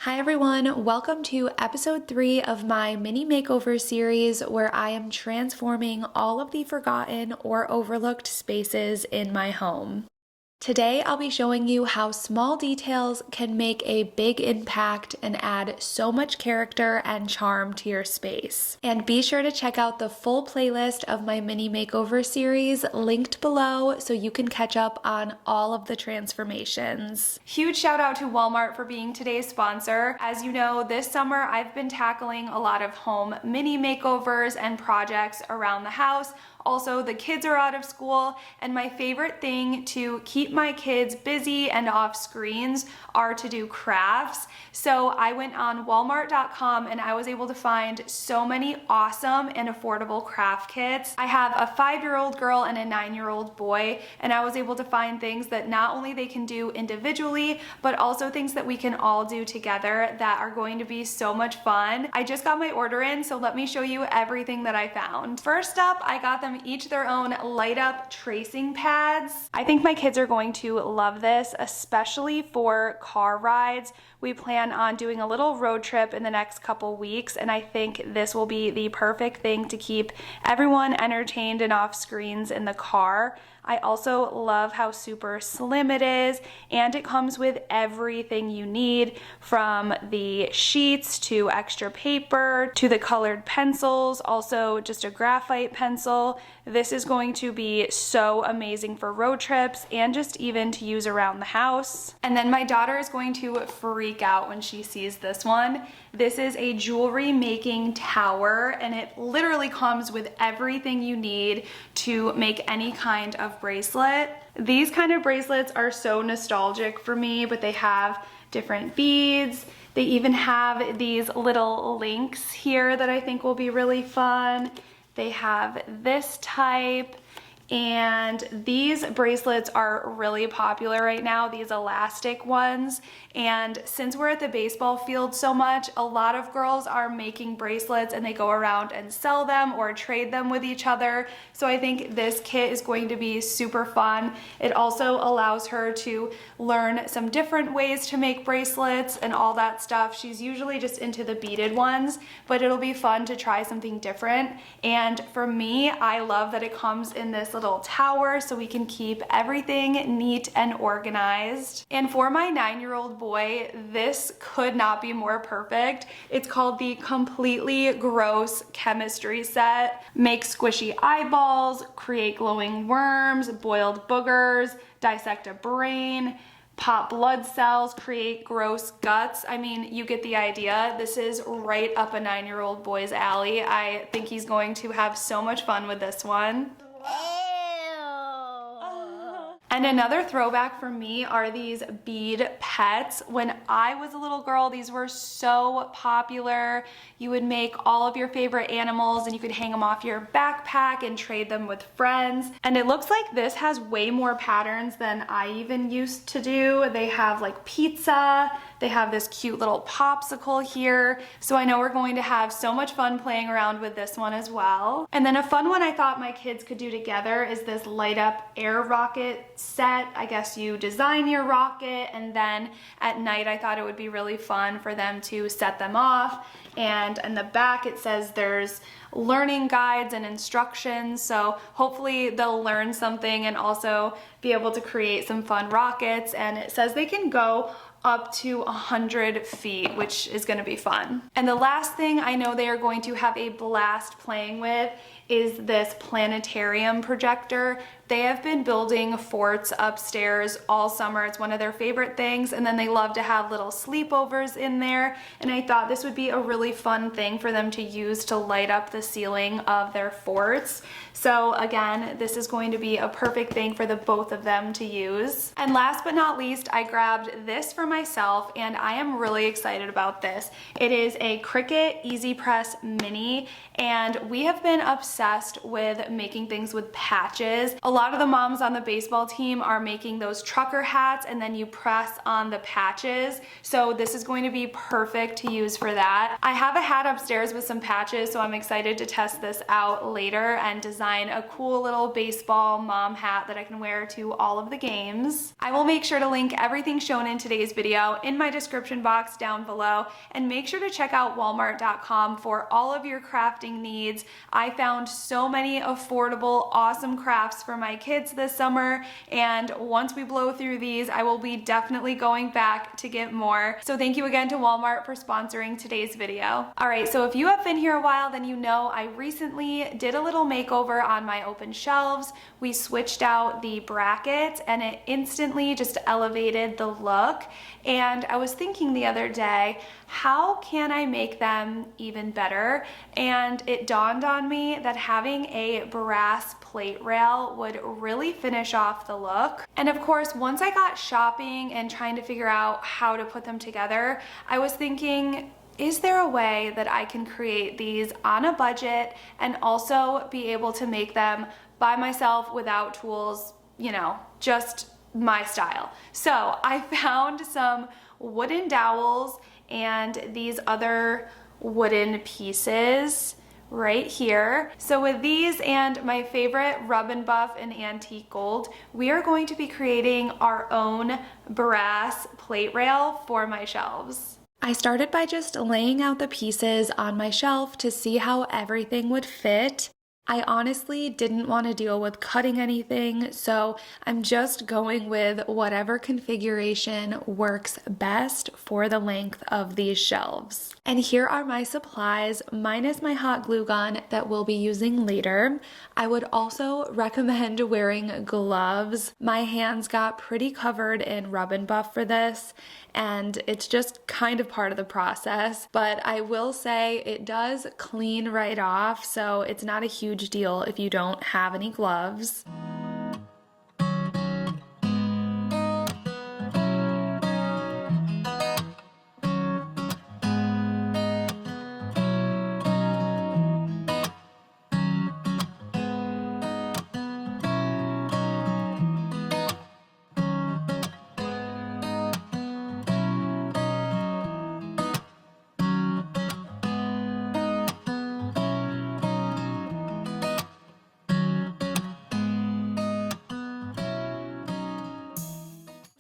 Hi everyone, welcome to episode 3 of my mini makeover series where I am transforming all of the forgotten or overlooked spaces in my home. Today I'll be showing you how small details can make a big impact and add so much character and charm to your space. And be sure to check out the full playlist of my mini makeover series linked below so you can catch up on all of the transformations. Huge shout out to Walmart for being today's sponsor. As you know, this summer I've been tackling a lot of home mini makeovers and projects around the house. Also, the kids are out of school, and my favorite thing to keep my kids busy and off screens are to do crafts. So I went on walmart.com and I was able to find so many awesome and affordable craft kits. I have a 5-year-old girl and a 9-year-old boy, and I was able to find things that not only they can do individually, but also things that we can all do together that are going to be so much fun. I just got my order in, so let me show you everything that I found. First up, I got them each their own light up tracing pads. I think my kids are going to love this, especially for car rides. We plan on doing a little road trip in the next couple weeks, and I think this will be the perfect thing to keep everyone entertained and off screens in the car. I also love how super slim it is, and it comes with everything you need, from the sheets to extra paper to the colored pencils, also just a graphite pencil. This is going to be so amazing for road trips and just even to use around the house. And then my daughter is going to freak out when she sees this one. This is a jewelry making tower, and it literally comes with everything you need to make any kind of bracelet. These kind of bracelets are so nostalgic for me, but they have different beads. They even have these little links here that I think will be really fun. They have this type, and these bracelets are really popular right now, these elastic ones. And since we're at the baseball field so much, a lot of girls are making bracelets and they go around and sell them or trade them with each other. So I think this kit is going to be super fun. It also allows her to learn some different ways to make bracelets and all that stuff. She's usually just into the beaded ones, but it'll be fun to try something different. And for me, I love that it comes in this little tower so we can keep everything neat and organized. And for my 9-year-old boy, this could not be more perfect. It's called the Completely Gross Chemistry Set. Make squishy eyeballs, create glowing worms, boiled boogers, dissect a brain, pop blood cells, create gross guts. I mean, you get the idea. This is right up a 9-year-old boy's alley. I think he's going to have so much fun with this one. And another throwback for me are these bead pets. When I was a little girl, these were so popular. You would make all of your favorite animals and you could hang them off your backpack and trade them with friends. And it looks like this has way more patterns than I even used to do. They have like pizza, they have this cute little popsicle here. So I know we're going to have so much fun playing around with this one as well. And then a fun one I thought my kids could do together is this light up air rocket set. I guess you design your rocket, and then at night I thought it would be really fun for them to set them off. And in the back it says there's learning guides and instructions, so hopefully they'll learn something and also be able to create some fun rockets. And it says they can go up to 100 feet, which is gonna be fun. And the last thing I know they are going to have a blast playing with is this planetarium projector. They have been building forts upstairs all summer. It's one of their favorite things, and then they love to have little sleepovers in there, and I thought this would be a really fun thing for them to use to light up the ceiling of their forts. So again, this is going to be a perfect thing for the both of them to use. And last but not least, I grabbed this for myself, and I am really excited about this. It is a Cricut Easy Press Mini, and we have been obsessed with making things with patches. A lot lot of the moms on the baseball team are making those trucker hats and then you press on the patches. So this is going to be perfect to use for that. I have a hat upstairs with some patches, so I'm excited to test this out later and design a cool little baseball mom hat that I can wear to all of the games. I will make sure to link everything shown in today's video in my description box down below, and make sure to check out walmart.com for all of your crafting needs. I found so many affordable, awesome crafts for my kids this summer, and once we blow through these, I will be definitely going back to get more. So thank you again to Walmart for sponsoring today's video. All right, so if you have been here a while, then you know I recently did a little makeover on my open shelves. We switched out the brackets and it instantly just elevated the look. And I was thinking the other day, how can I make them even better? And it dawned on me that having a brass plate rail would really finish off the look. And of course, once I got shopping and trying to figure out how to put them together, I was thinking, is there a way that I can create these on a budget and also be able to make them by myself without tools, you know, just my style? So I found some wooden dowels and these other wooden pieces right here. So with these and my favorite Rub and Buff in antique gold, we are going to be creating our own brass plate rail for my shelves. I started by just laying out the pieces on my shelf to see how everything would fit. I honestly didn't want to deal with cutting anything, so I'm just going with whatever configuration works best for the length of these shelves. And here are my supplies, minus my hot glue gun that we'll be using later. I would also recommend wearing gloves. My hands got pretty covered in Rub and Buff for this, and it's just kind of part of the process, but I will say it does clean right off, so it's not a huge deal if you don't have any gloves.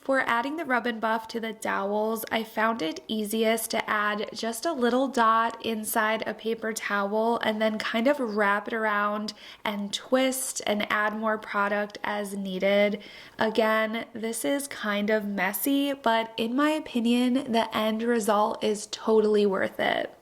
For adding the Rub and Buff to the dowels, I found it easiest to add just a little dot inside a paper towel and then kind of wrap it around and twist and add more product as needed. Again, this is kind of messy, but in my opinion, the end result is totally worth it.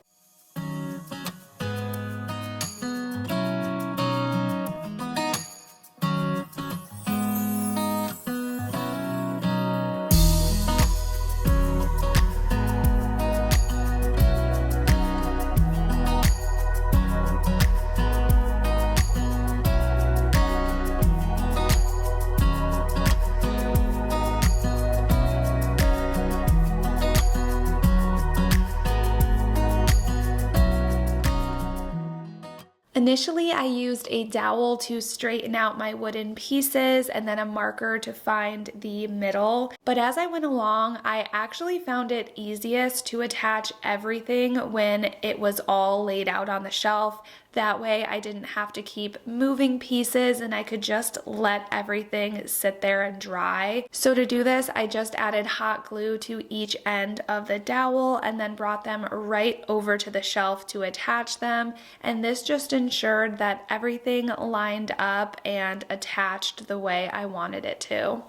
Initially, I used a dowel to straighten out my wooden pieces and then a marker to find the middle. But as I went along, I actually found it easiest to attach everything when it was all laid out on the shelf. That way I didn't have to keep moving pieces and I could just let everything sit there and dry. So to do this, I just added hot glue to each end of the dowel and then brought them right over to the shelf to attach them. And this just ensured that everything lined up and attached the way I wanted it to.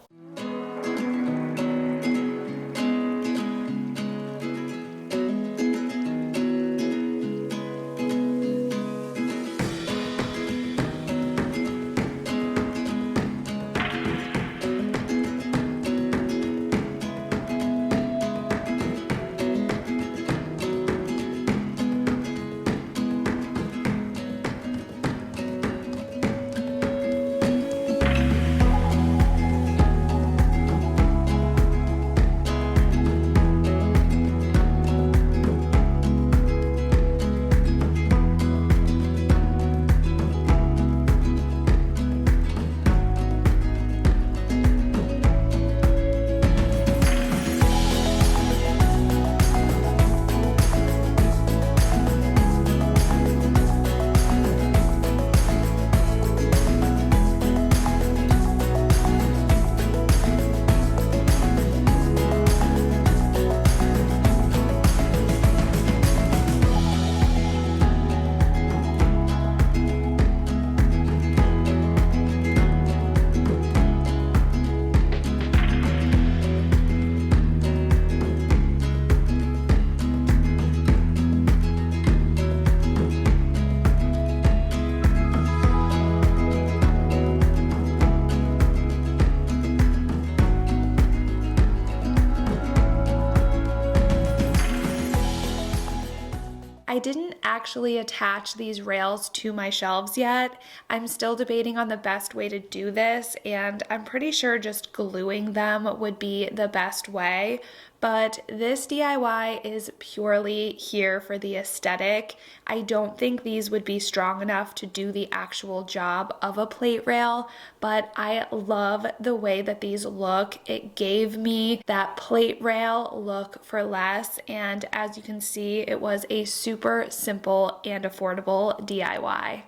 I didn't actually attach these rails to my shelves yet. I'm still debating on the best way to do this, and I'm pretty sure just gluing them would be the best way. But this DIY is purely here for the aesthetic. I don't think these would be strong enough to do the actual job of a plate rail, but I love the way that these look. It gave me that plate rail look for less, and as you can see, it was a super simple and affordable DIY.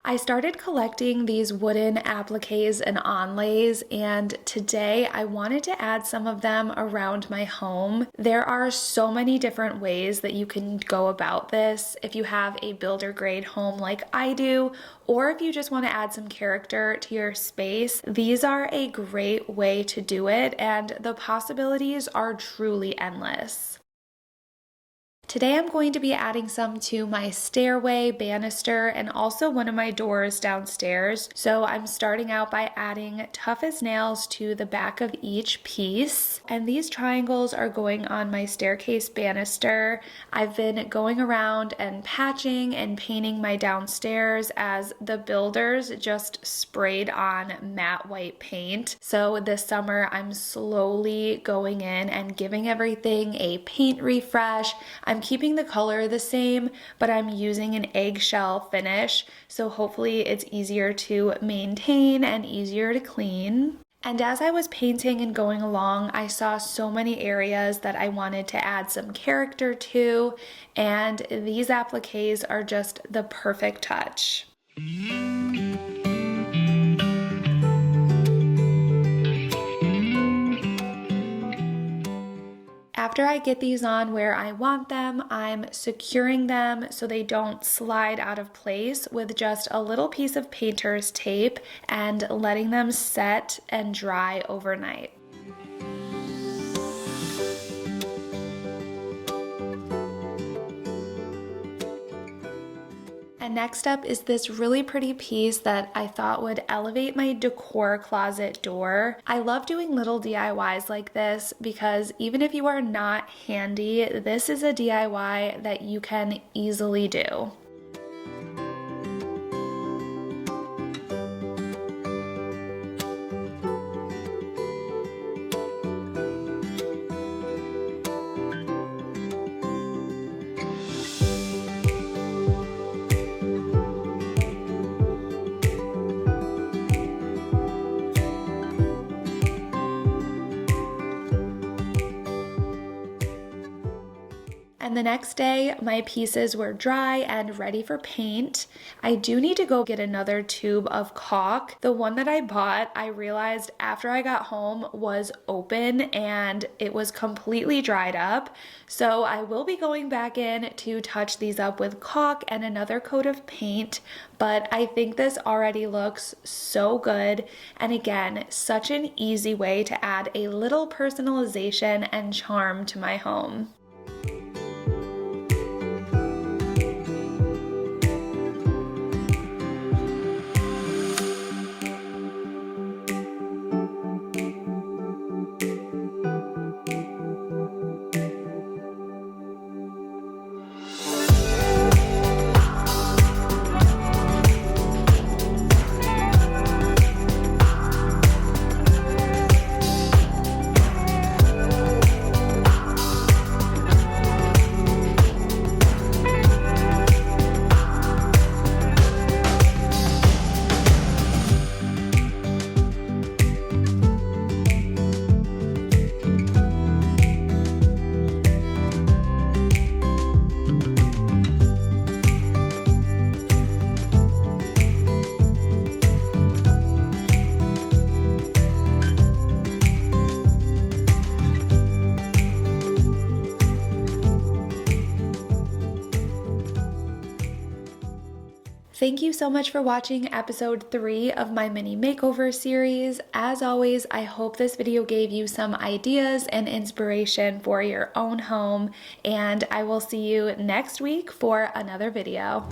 I started collecting these wooden appliques and onlays, and today I wanted to add some of them around my home. There are so many different ways that you can go about this if you have a builder grade home like I do, or if you just want to add some character to your space. These are a great way to do it, and the possibilities are truly endless. Today I'm going to be adding some to my stairway, banister, and also one of my doors downstairs. So I'm starting out by adding tough as nails to the back of each piece. And these triangles are going on my staircase banister. I've been going around and patching and painting my downstairs as the builders just sprayed on matte white paint. So this summer I'm slowly going in and giving everything a paint refresh. I'm keeping the color the same, but I'm using an eggshell finish, so hopefully it's easier to maintain and easier to clean. And as I was painting and going along, I saw so many areas that I wanted to add some character to, and these appliques are just the perfect touch. After I get these on where I want them, I'm securing them so they don't slide out of place with just a little piece of painter's tape and letting them set and dry overnight. And next up is this really pretty piece that I thought would elevate my decor closet door. I love doing little DIYs like this because even if you are not handy, this is a DIY that you can easily do. And the next day, my pieces were dry and ready for paint. I do need to go get another tube of caulk. The one that I bought, I realized after I got home was open and it was completely dried up. So I will be going back in to touch these up with caulk and another coat of paint, but I think this already looks so good. And again, such an easy way to add a little personalization and charm to my home. Thank you so much for watching episode 3 of my mini makeover series. As always, I hope this video gave you some ideas and inspiration for your own home, and I will see you next week for another video.